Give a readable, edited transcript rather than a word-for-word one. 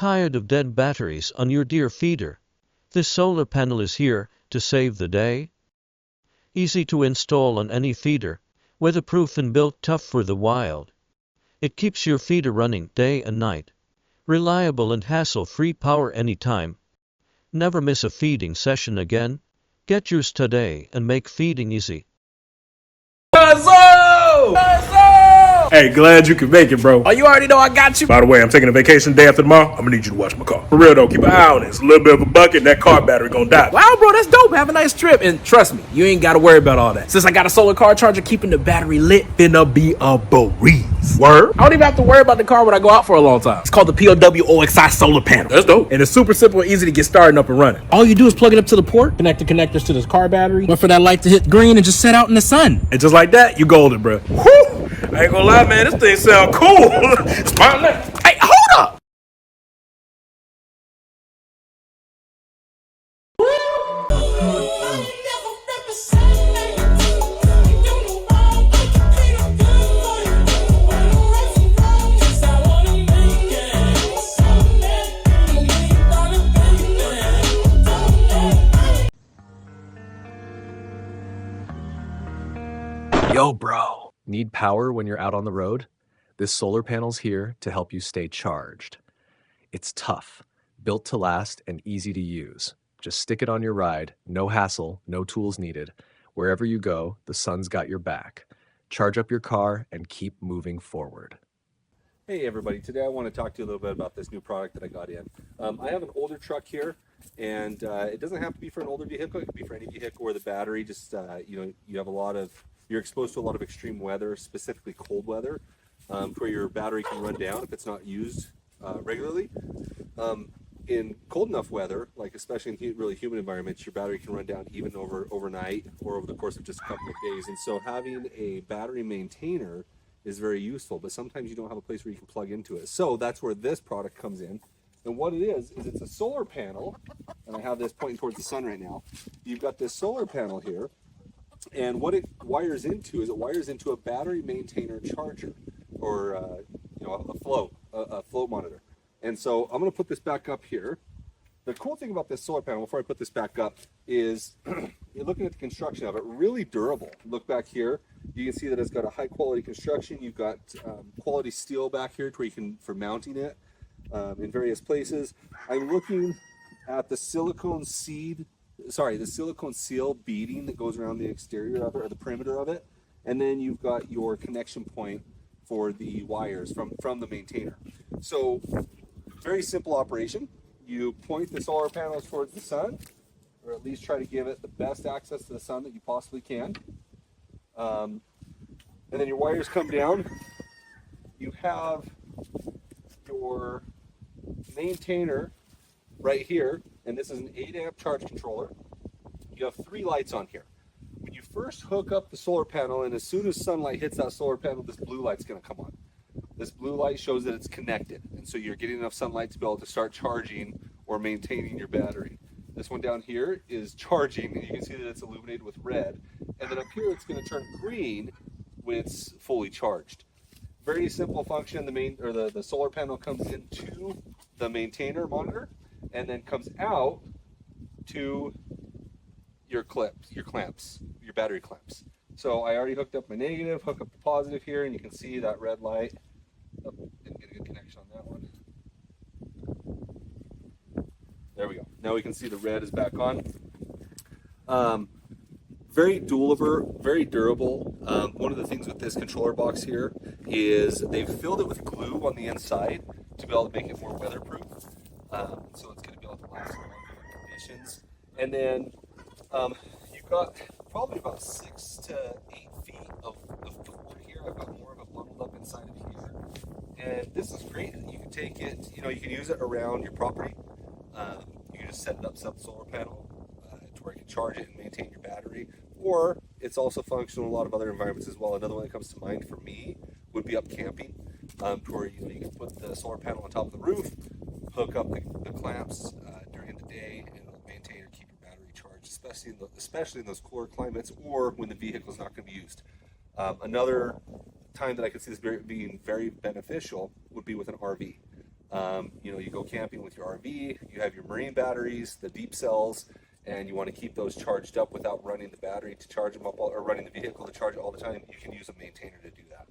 tired of dead batteries on your dear feeder? This solar panel is here to save the day. Easy to install on any feeder, weatherproof and built tough for the wild. It keeps your feeder running day and night. Reliable and hassle-free power anytime. Never miss a feeding session again. Get yours today and make feeding easy. Hey, glad you can make it, bro. Oh, you already know I got you. By the way, I'm taking a vacation day after tomorrow. I'm gonna need you to wash my car. For real though, keep an eye on it. It's a little bit of a bucket and that car battery gonna die. Wow, bro, that's dope. Have a nice trip. And trust me, you ain't got to worry about all that. Since I got a solar car charger keeping the battery lit, finna be a breeze. Word? I don't even have to worry about the car when I go out for a long time. It's called the Powoxi solar panel. That's dope. And it's super simple and easy to get started and up and running. All you do is plug it up to the port, connect the connectors to this car battery, wait for that light to hit green, and just set out in the sun. And just like that, you golden, bro. Whew! I ain't gonna lie, man, this thing sound cool. Smart left. Hey, hold up! Yo, bro. Need power when you're out on the road? This solar panel's here to help you stay charged. It's tough, built to last, and easy to use. Just stick it on your ride, no hassle, no tools needed. Wherever you go, the sun's got your back. Charge up your car and keep moving forward. Hey everybody, today I want to talk to you a little bit about this new product that I got in. I have an older truck here, and it doesn't have to be for an older vehicle. It can be for any vehicle where the battery just, you have you're exposed to a lot of extreme weather, specifically cold weather, where your battery can run down if it's not used regularly. In cold enough weather, like especially in really humid environments, your battery can run down even overnight or over the course of just a couple of days. And so having a battery maintainer is very useful, but sometimes you don't have a place where you can plug into it. So that's where this product comes in. And what it is it's a solar panel, and I have this pointing towards the sun right now. You've got this solar panel here, and what it wires into is it wires into a battery maintainer charger, or a float monitor. And so I'm going to put this back up here. The cool thing about this solar panel, before I put this back up, is you're looking at the construction of it, really durable. Look back here, you can see that it's got a high quality construction. You've got quality steel back here for mounting it in various places. I'm looking at the silicone seal beading that goes around the exterior of it, or the perimeter of it. And then you've got your connection point for the wires from the maintainer. So very simple operation. You point the solar panels towards the sun, or at least try to give it the best access to the sun that you possibly can. And then your wires come down. You have your maintainer right here, and this is an 8 amp charge controller. You have 3 lights on here. When you first hook up the solar panel, and as soon as sunlight hits that solar panel, this blue light's going to come on. This blue light shows that it's connected, and so you're getting enough sunlight to be able to start charging or maintaining your battery. This one down here is charging, and you can see that it's illuminated with red. And then up here, it's going to turn green when it's fully charged. Very simple function. The solar panel comes into the maintainer monitor, and then comes out to your clamps, your battery clamps. So I already hooked up my negative, hook up the positive here, and you can see that red light. Oh, didn't get a good connection on that one. There we go. Now we can see the red is back on. Very durable. One of the things with this controller box here is they've filled it with glue on the inside to be able to make it more weatherproof. So it's going to be able to last in all different conditions. And then you've got probably about 6 to 8 feet of cord here. I've got more of it bundled up inside of here. And this is great. You can take it, you can use it around your property. You can just set it up, set the solar panel to where you can charge it and maintain your battery. Or it's also functional in a lot of other environments as well. Another one that comes to mind for me would be up camping, where you can put the solar panel on top of the roof, hook up the clamps during the day, and it'll maintain or keep your battery charged, especially in those cooler climates, or when the vehicle is not going to be used. Another time that I could see this being very beneficial would be with an RV. You know, you go camping with your RV, you have your marine batteries, the deep cells, and you want to keep those charged up without running the battery to charge them up or running the vehicle to charge it all the time. You can use a maintainer to do that.